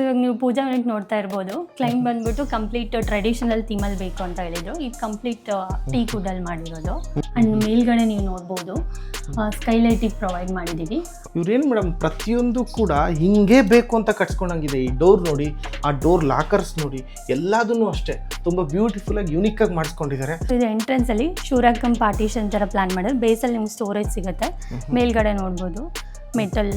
ಇವಾಗ ನೀವು ಪೂಜಾ ಯೂನಿಟ್ ನೋಡ್ತಾ ಇರ್ಬೋದು. ಕ್ಲೈಂಟ್ ಬಂದ್ಬಿಟ್ಟು ಕಂಪ್ಲೀಟ್ ಟ್ರೆಡಿಷನಲ್ ಥೀಮಲ್ಲಿ ಬೇಕು ಅಂತ ಹೇಳಿದ್ರು. ಈಗ ಕಂಪ್ಲೀಟ್ ಟೀ ಕುಡ್ಡಲ್ಲಿ ಮಾಡಿರೋದು. ಅಂಡ್ ಮೇಲ್ಗಡೆ ನೀವು ನೋಡ್ಬೋದು ಸ್ಕೈಲೈಟಿಗೆ ಪ್ರೊವೈಡ್ ಮಾಡಿದ್ದೀವಿ. ಇವ್ರೇನು ಮೇಡಮ್ ಪ್ರತಿಯೊಂದು ಕೂಡ ಹಿಂಗೆ ಬೇಕು ಅಂತ ಕಟ್ಸ್ಕೊಂಡಂಗಿದೆ. ಈ ಡೋರ್ ನೋಡಿ, ಆ ಡೋರ್ ಲಾಕರ್ಸ್ ನೋಡಿ, ಎಲ್ಲದನ್ನು ಅಷ್ಟೇ ತುಂಬ ಬ್ಯೂಟಿಫುಲ್ಲಾಗಿ ಯೂನಿಕ್ಕಾಗಿ ಮಾಡಿಸ್ಕೊಂಡಿದ್ದಾರೆ. ಇದು ಎಂಟ್ರೆನ್ಸಲ್ಲಿ ಶೂರಾಕಮ್ ಪಾರ್ಟಿಷನ್ ಥರ ಪ್ಲಾನ್ ಮಾಡಿದ್ರೆ ಬೇಸಲ್ಲಿ ನಿಮ್ಗೆ ಸ್ಟೋರೇಜ್ ಸಿಗುತ್ತೆ. ಮೇಲ್ಗಡೆ ನೋಡ್ಬೋದು ಮೆಟಲ್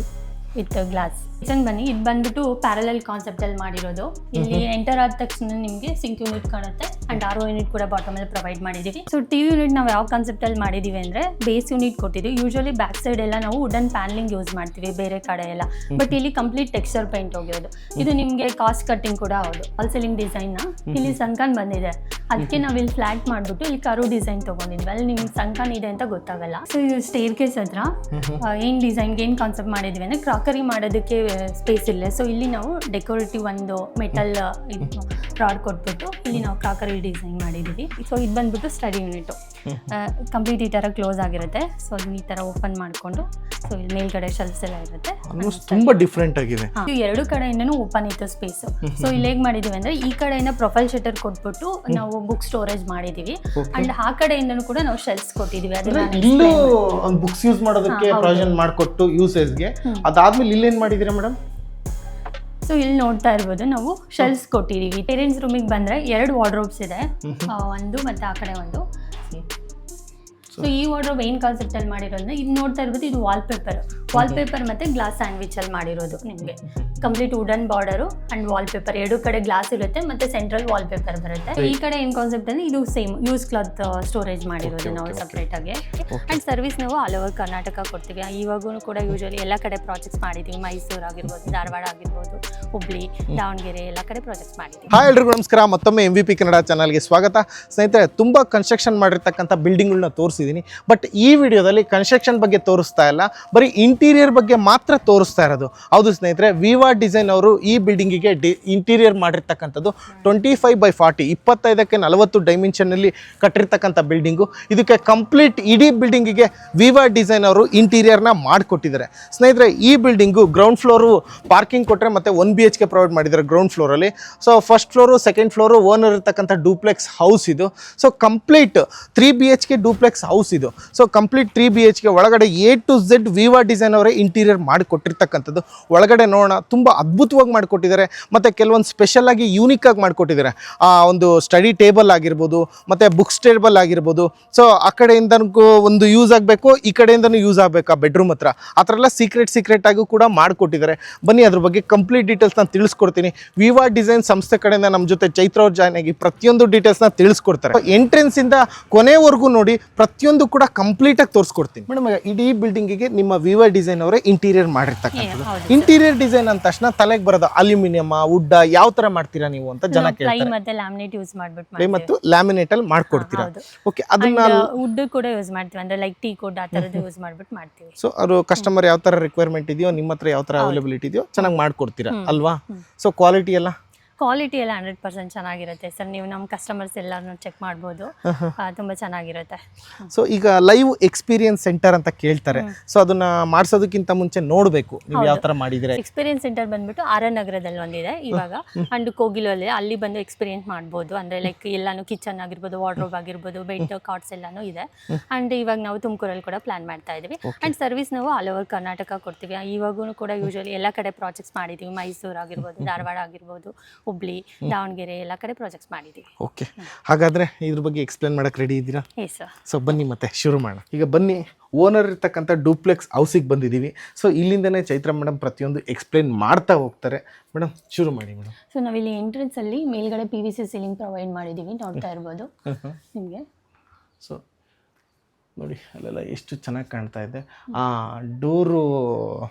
ವಿತ್ ಗ್ಲಾಸ್. ಕಿಚನ್ ಬನ್ನಿ, ಇದು ಬಂದ್ಬಿಟ್ಟು ಪ್ಯಾರಲಲ್ ಕಾನ್ಸೆಪ್ಟಲ್ಲಿ ಮಾಡಿರೋದು. ಇಲ್ಲಿ ಎಂಟರ್ ಆದ ತಕ್ಷಣ ನಿಮಗೆ ಸಿಂಕ್ ಯೂನಿಟ್ ಕಾಣುತ್ತೆ ಅಂಡ್ ಆರ್ ಒ ಯೂನಿಟ್ ಕೂಡ ಬಾಟಮಲ್ಲಿ ಪ್ರೊವೈಡ್ ಮಾಡಿದ್ದೀವಿ. ಸೊ ಟಿವಿ ಯೂನಿಟ್ ನಾವು ಯಾವ ಕಾನ್ಸೆಪ್ಟಲ್ಲಿ ಮಾಡಿದ್ದೀವಿ ಅಂದರೆ ಬೇಸ್ ಯೂನಿಟ್ ಕೊಟ್ಟಿದ್ದೀವಿ. ಯೂಶಲಿ ಬ್ಯಾಕ್ ಸೈಡ್ ಎಲ್ಲ ನಾವು ವುಡನ್ ಪ್ಯಾನಲಿಂಗ್ ಯೂಸ್ ಮಾಡ್ತೀವಿ ಬೇರೆ ಕಡೆ ಎಲ್ಲ, ಬಟ್ ಇಲ್ಲಿ ಕಂಪ್ಲೀಟ್ ಟೆಕ್ಸ್ಚರ್ ಪೇಂಟ್ ಹೋಗಿರೋದು. ಇದು ನಿಮಗೆ ಕಾಸ್ಟ್ ಕಟ್ಟಿಂಗ್ ಕೂಡ ಹೌದು. ಫಾಲ್ ಸೀಲಿಂಗ್ ಡಿಸೈನ್ನ ಇಲ್ಲಿ ಸಂಕನ್ ಬಂದಿದೆ, ಅದಕ್ಕೆ ನಾವು ಇಲ್ಲಿ ಫ್ಲಾಟ್ ಮಾಡಿಬಿಟ್ಟು ಇಲ್ಲಿ ಕರು ಡಿಸೈನ್ ತೊಗೊಂಡಿದ್ವಿ. ಅಲ್ಲಿ ನಿಮ್ಗೆ ಸಂಕನ್ ಇದೆ ಅಂತ ಗೊತ್ತಾಗಲ್ಲ. ಸೊ ಇದು ಸ್ಟೇರ್ ಕೇಸ್ ಹತ್ರ ಏನು ಡಿಸೈನ್ಗೆ ಏನು ಕಾನ್ಸೆಪ್ಟ್ ಮಾಡಿದ್ವಿ ಅಂದರೆ ಕ್ರಾಕರಿ ಮಾಡೋದಕ್ಕೆ ಸ್ಪೇಸ್ ಇಲ್ಲ. ಸೊ ಇಲ್ಲಿ ನಾವು ಡೆಕೋರೇಟಿವ್ ಒಂದು ಮೆಟಲ್ ರಾಡ್ ಕೊಟ್ಬಿಟ್ಟು ಇಲ್ಲಿ ನಾವು ಕ್ರಾಕರಿ ಡಿಸೈನ್ ಮಾಡಿದ್ದೀವಿ. ಸೊ ಇದು ಬಂದ್ಬಿಟ್ಟು ಸ್ಟಡಿ ಯೂನಿಟು ಕಂಪ್ಲೀಟ್ ಈ ಥರ ಕ್ಲೋಸ್ ಆಗಿರುತ್ತೆ. ಸೊ ಅದನ್ನ ಈ ಥರ ಓಪನ್ ಮಾಡಿಕೊಂಡು ಸೊ ಇಲ್ಲಿ ಮೇಲ್ಗಡೆ ಶೆಲ್ಫ್ಸ್ ಎಲ್ಲ ಇರುತ್ತೆ. ತುಂಬ ಡಿಫ್ರೆಂಟ್ ಆಗಿದೆ. ಇದು ಎರಡು ಕಡೆಯಿಂದನೂ ಓಪನ್ ಇತ್ತು ಸ್ಪೇಸು. ಸೊ ಇಲ್ಲಿ ಹೇಗೆ ಮಾಡಿದ್ದೀವಿ ಅಂದರೆ ಈ ಕಡೆಯಿಂದ ಪ್ರೊಫೈಲ್ ಶಟರ್ ಕೊಟ್ಬಿಟ್ಟು ನಾವು ಬುಕ್ ಸ್ಟೋರೇಜ್ ಮಾಡಿದ್ದೀವಿ ಅಂಡ್ ಆ ಕಡೆಯಿಂದನೂ ಕೂಡ ನಾವು ಶೆಲ್ಫ್ಸ್ ಕೊಟ್ಟಿದ್ದೀವಿ. ಇಲ್ಲೂ ಒಂದು ಬುಕ್ಸ್ ಯೂಸ್ ಮಾಡೋದಕ್ಕೆ ಪ್ರಾವಿಷನ್ ಮಾಡಿಕೊಟ್ಟು ಯೂಸೇಜ್ಗೆ. ಅದಾದ್ಮೇಲೆ ಇಲ್ಲೇನು ಮಾಡಿದ್ದೀರಾ ಮೇಡಮ್? ಸೊ ಇಲ್ಲಿ ನೋಡ್ತಾ ಇರ್ಬೋದು ನಾವು ಶೆಲ್ಫ್ಸ್ ಕೊಟ್ಟಿದ್ದೀವಿ. ಪೇರೆಂಟ್ಸ್ ರೂಮಿಗೆ ಬಂದರೆ 2 ವಾರ್ಡ್ರೋಬ್ಸ್ ಇದೆ, ಒಂದು ಮತ್ತು ಆ ಕಡೆ ಒಂದು. ಸೊ ಈ ವಾರ್ಡ್ರೋಬ್ ಏನು ಕಾನ್ಸೆಪ್ಟಲ್ಲಿ ಮಾಡಿರೋದ್ರೆ ಇದು ನೋಡ್ತಾ ಇರ್ಬೋದು, ಇದು ವಾಲ್ಪೇಪರ್ ಮತ್ತು ಗ್ಲಾಸ್ ಸ್ಯಾಂಡ್ವಿಚಲ್ಲಿ ಮಾಡಿರೋದು. ನಿಮಗೆ complete wooden border and wallpaper ಎರಡು ಕಡೆ ಗ್ಲಾಸ್ ಇರುತ್ತೆ ಮತ್ತು ಸೆಂಟ್ರಲ್ ವಾಲ್ಪೇಪರ್ ಬರುತ್ತೆ. ಈ ಕಡೆ ಏನು ಕಾನ್ಸೆಪ್ಟ್ ಅಂದರೆ ಇದು ಸೇಮ್ ಯೂಸ್ ಕ್ಲಾತ್ ಸ್ಟೋರೇಜ್ ಮಾಡಿರೋದು ನಾವು ಸಪ್ರೇಟಾಗಿ. ಆ್ಯಂಡ್ ಸರ್ವಿಸ್ ನಾವು ಆಲ್ ಓವರ್ ಕರ್ನಾಟಕ ಕೊಡ್ತೀವಿ. ಇವಾಗೂ ಕೂಡ ಯೂಶಲಿ ಎಲ್ಲ ಕಡೆ ಪ್ರಾಜೆಕ್ಟ್ಸ್ ಮಾಡಿದ್ದೀವಿ. ಮೈಸೂರು ಆಗಿರ್ಬೋದು, ಧಾರವಾಡ ಆಗಿರ್ಬೋದು, ಹುಬ್ಳಿ, ದಾವಣಗೆರೆ ಎಲ್ಲ ಕಡೆ ಪ್ರಾಜೆಕ್ಟ್ಸ್ ಮಾಡಿದ್ದೀವಿ. ಹಾಯ್ ಎಲ್ರಿಗೂ ನಮಸ್ಕಾರ. ಮತ್ತೊಮ್ಮೆ MVP ಕನ್ನಡ ಚಾನಲ್ಗೆ ಸ್ವಾಗತ. ಸ್ನೇಹಿತರೆ, ತುಂಬ ಕನ್ಸ್ಟ್ರಕ್ಷನ್ ಮಾಡಿರ್ತಕ್ಕಂಥ ಬಿಲ್ಡಿಂಗ್ಗಳನ್ನ ತೋರಿಸಿದ್ದೀನಿ. ಬಟ್ ಈ ವಿಡಿಯೋದಲ್ಲಿ ಕನ್ಸ್ಟ್ರಕ್ಷನ್ ಬಗ್ಗೆ ತೋರಿಸ್ತಾ ಇಲ್ಲ, ಬರೀ ಇಂಟೀರಿಯರ್ ಬಗ್ಗೆ ಮಾತ್ರ ತೋರಿಸ್ತಾ ಇರೋದು. ಹೌದು ಸ್ನೇಹಿತರೆ, ವಿವಾ ಡಿಸೈನ್ ಅವರು ಈ ಬಿಲ್ಡಿಂಗಿಗೆ ಇಂಟೀರಿಯರ್ ಮಾಡಿರ್ತಕ್ಕಂಥದ್ದು 25x40 25ಕ್ಕೆ 40 ಡೈಮೆನ್ಷನ್ನಲ್ಲಿ ಕಟ್ಟಿರ್ತಕ್ಕಂಥ ಬಿಲ್ಡಿಂಗು. ಇದಕ್ಕೆ ಕಂಪ್ಲೀಟ್ ಇಡೀ ಬಿಲ್ಡಿಂಗಿಗೆ ವಿವಾ ಡಿಸೈನ್ ಅವರು ಇಂಟೀರಿಯರ್ನ ಮಾಡಿಕೊಟ್ಟಿದ್ದಾರೆ. ಸ್ನೇಹಿತರೆ, ಈ ಬಿಲ್ಡಿಂಗು ಗ್ರೌಂಡ್ ಫ್ಲೋರು ಪಾರ್ಕಿಂಗ್ ಕೊಟ್ಟರೆ ಮತ್ತು 1 BHK ಪ್ರೊವೈಡ್ ಮಾಡಿದ್ದಾರೆ ಗ್ರೌಂಡ್ ಫ್ಲೋರಲ್ಲಿ. So first floor second floor owner ಇರ್ತಕ್ಕಂಥ ಡೂಪ್ಲೆಕ್ಸ್ ಹೌಸ್ ಇದು. So complete 3 BHK duplex house ಇದು. ಸೊ ಕಂಪ್ಲೀಟ್ 3 BHK ಒಳಗಡೆ A to Z viva design ಅವರೇ ಇಂಟೀರಿಯರ್ ಮಾಡಿಕೊಟ್ಟಿರ್ತಕ್ಕಂಥದ್ದು. ಒಳಗಡೆ ನೋಡೋಣ, ತುಂಬ ಅದ್ಭುತವಾಗಿ ಮಾಡಿಕೊಟ್ಟಿದ್ದಾರೆ ಮತ್ತು ಕೆಲವೊಂದು ಸ್ಪೆಷಲ್ ಆಗಿ ಯೂನಿಕ್ ಆಗಿ ಮಾಡಿಕೊಟ್ಟಿದ್ದಾರೆ. ಒಂದು ಸ್ಟಡಿ ಟೇಬಲ್ ಆಗಿರ್ಬೋದು ಮತ್ತು ಬುಕ್ಸ್ ಟೇಬಲ್ ಆಗಿರ್ಬೋದು. ಸೊ ಆ ಕಡೆಯಿಂದ ಒಂದು ಯೂಸ್ ಆಗಬೇಕು, ಈ ಕಡೆಯಿಂದನೂ ಯೂಸ್ ಆಗಬೇಕು ಆ ಬೆಡ್ರೂಮ್ ಹತ್ರ. ಆ ಥರ ಎಲ್ಲ ಸೀಕ್ರೆಟ್ ಆಗೂ ಕೂಡ ಮಾಡಿಕೊಟ್ಟಿದ್ದಾರೆ. ಬನ್ನಿ ಅದ್ರ ಬಗ್ಗೆ ಕಂಪ್ಲೀಟ್ ಡೀಟೇಲ್ಸ್ ನಾನು ತಿಳಿಸ್ಕೊಡ್ತೀನಿ. ವಿವಾ ಡಿಸೈನ್ ಸಂಸ್ಥೆ ಕಡೆಯಿಂದ ನಮ್ಮ ಜೊತೆ ಚೈತ್ರ ಅವ್ರು ಜಾಯ್ನ್ ಆಗಿ ಪ್ರತಿಯೊಂದು ಡೀಟೇಲ್ಸ್ನ ತಿಳಿಸ್ಕೊಡ್ತಾರೆ. ಎಂಟ್ರೆನ್ಸ್ ಇಂದ ಕೊನೆವರೆಗೂ ನೋಡಿ ಪ್ರತಿಯೊಂದು ಕೂಡ ಕಂಪ್ಲೀಟ್ ಆಗಿ ತೋರಿಸ್ಕೊಡ್ತೀನಿ. ಮೇಡಮ್, ಇಡೀ ಬಿಲ್ಡಿಂಗಿಗೆ ನಿಮ್ಮ ವಿವಾ ಡಿಸೈನ್ ಅವರೇ ಇಂಟೀರಿಯರ್ ಮಾಡಿರ್ತಕ್ಕಂಥದ್ದು. ಇಂಟೀರಿಯರ್ ಡಿಸೈನ್ ಅಂದ ತಕ್ಷಣ ತಲೆಗೆ ಬರೋದು ಅಲ್ಯೂಮಿನಿಯಂ, ವುಡ್ ಯಾವ ತರ ಮಾಡ್ತೀರಾ ನೀವು ಅಂತ ಜನ ಕೇಳ್ತಾರೆ. ಮತ್ತೆ ಲ್ಯಾಮಿನೇಟ್ ಯೂಸ್ ಮಾಡ್ಬಿಟ್ಟು ಪ್ಲೈ ಮತ್ತು ಲ್ಯಾಮಿನೇಟ್ ಅಲ್ಲಿ ಮಾಡ್ಕೊಡ್ತೀರಾ? ಓಕೆ, ಅದನ್ನ ವುಡ್ ಕೂಡ ಯೂಸ್ ಮಾಡ್ತೀವಿ, ಅಂದ್ರೆ ಲೈಕ್ ಟೀ ಕುಡ್ ಆ ತರದ್ದು ಯೂಸ್ ಮಾಡ್ಬಿಟ್ಟು ಮಾಡ್ತೀವಿ. ಸೊ ಅವರು ಕಸ್ಟಮರ್ ಯಾವ ತರ ರಿಕ್ವೈರ್ಮೆಂಟ್ ಇದೆಯೋ, ನಿಮ್ಮ ಹತ್ರ ಯಾವ ತರ ಅವೈಲೇಬಿಲಿಟಿ ಇದೆಯೋ ಚೆನ್ನಾಗಿ ಮಾಡ್ಕೊಡ್ತೀರಾ ಅಲ್ವಾ? ಸೊ ಕ್ವಾಲಿಟಿ ಎಲ್ಲ 100% ಚೆನ್ನಾಗಿರುತ್ತೆ ಸರ್. ನೀವು ನಮ್ಮ ಕಸ್ಟಮರ್ಸ್ ಎಲ್ಲಾನು ಚೆಕ್ ಮಾಡ್ಬೋದು, ತುಂಬಾ ಚೆನ್ನಾಗಿರುತ್ತೆ. ಸೊ ಈಗ ಲೈವ್ ಎಕ್ಸ್ಪೀರಿಯನ್ಸ್ ಸೆಂಟರ್ ಅಂತ ಕೇಳ್ತಾರೆ. ಸೊ ಅದನ್ನ ಮಾಡಿಸೋದಕ್ಕಿಂತ ಮುಂಚೆ ನೋಡಬೇಕು ನೀವು ಯಾವ ತರ ಮಾಡಿದ್ರೆ. ಎಕ್ಸ್ಪೀರಿಯನ್ಸ್ ಸೆಂಟರ್ ಬಂದ್ಬಿಟ್ಟು RN ನಗರದಲ್ಲಿ ಒಂದಿದೆ ಇವಾಗ, ಅಂಡ್ ಕೋಗಿಲಲ್ಲಿ ಅಲ್ಲಿ ಬಂದು ಎಕ್ಸ್ಪೀರಿಯನ್ಸ್ ಮಾಡ್ಬೋದು. ಅಂದ್ರೆ ಲೈಕ್ ಎಲ್ಲಾನು ಕಿಚನ್ ಆಗಿರ್ಬೋದು, ವಾರ್ಡ್ರೋಬ್ ಆಗಿರ್ಬೋದು, ಬೆಡ್ ಕಾರ್ಟ್ಸ್ ಎಲ್ಲಾನು ಇದೆ. ಅಂಡ್ ಇವಾಗ ನಾವು ತುಮಕೂರಲ್ಲಿ ಕೂಡ ಪ್ಲಾನ್ ಮಾಡ್ತಾ ಇದೀವಿ. ಅಂಡ್ ಸರ್ವಿಸ್ ನಾವು ಆಲ್ ಓವರ್ ಕರ್ನಾಟಕ ಕೊಡ್ತೀವಿ. ಇವಾಗೂ ಕೂಡ ಯೂಶಲಿ ಎಲ್ಲ ಕಡೆ ಪ್ರಾಜೆಕ್ಟ್ಸ್ ಮಾಡಿದೀವಿ. ಮೈಸೂರು ಆಗಿರ್ಬೋದು, ಧಾರವಾಡ ಆಗಿರ್ಬೋದು, ಹುಬ್ಳಿ, ದಾವಣಗೆರೆ ಎಲ್ಲ ಕಡೆ ಪ್ರಾಜೆಕ್ಟ್ಸ್ ಮಾಡಿದ್ದೀವಿ. ಓಕೆ, ಹಾಗಾದ್ರೆ ಇದ್ರ ಬಗ್ಗೆ ಎಕ್ಸ್ಪ್ಲೇನ್ ಮಾಡಕ್ಕೆ ರೆಡಿ ಇದ್ದೀರಾ? Yes sir. ಸೊ ಬನ್ನಿ ಮತ್ತೆ ಶುರು ಮಾಡೋಣ. ಈಗ ಬನ್ನಿ, ಓನರ್ ಇರ್ತಕ್ಕಂಥ ಡೂಪ್ಲೆಕ್ಸ್ ಹೌಸಿಗೆ ಬಂದಿದ್ದೀವಿ. ಸೊ ಇಲ್ಲಿಂದನೇ ಚೈತ್ರ ಮೇಡಮ್ ಪ್ರತಿಯೊಂದು ಎಕ್ಸ್ಪ್ಲೇನ್ ಮಾಡ್ತಾ ಹೋಗ್ತಾರೆ. ಮೇಡಮ್ ಶುರು ಮಾಡಿ ಮೇಡಮ್. ಸೊ ನಾವಿಲ್ಲಿ ಎಂಟ್ರೆನ್ಸಲ್ಲಿ ಮೇಲ್ಗಡೆ PVC ಸೀಲಿಂಗ್ ಪ್ರೊವೈಡ್ ಮಾಡಿದ್ದೀವಿ, ನೋಡ್ತಾ ಇರ್ಬೋದು ನಿಮಗೆ. ಸೊ ನೋಡಿ ಅಲ್ಲೆಲ್ಲ ಎಷ್ಟು ಚೆನ್ನಾಗಿ ಕಾಣ್ತಾ ಇದೆ. ಆ ಡೋರು